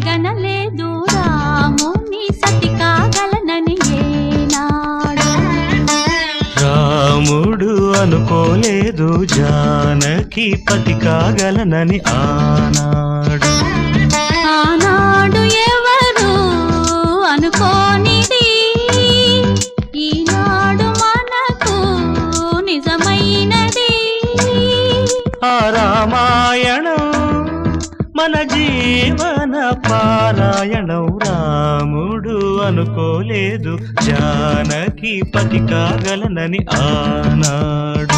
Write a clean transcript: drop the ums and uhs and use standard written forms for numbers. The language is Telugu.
కలగనలేదు రాముని సతి కాగలనని ఏనాడు. రాముడు అనుకోలేదు జానకి పతి కాగలనని ఆనాడు. ఆనాడు ఎవరు అనుకోనిది ఈనాడు మనకు నిజమైనది. ఆ రామాయణం మన జీవన పారాయణం. రాముడు అనుకోలేదు జానకి పతి కాగలనని ఆనాడు.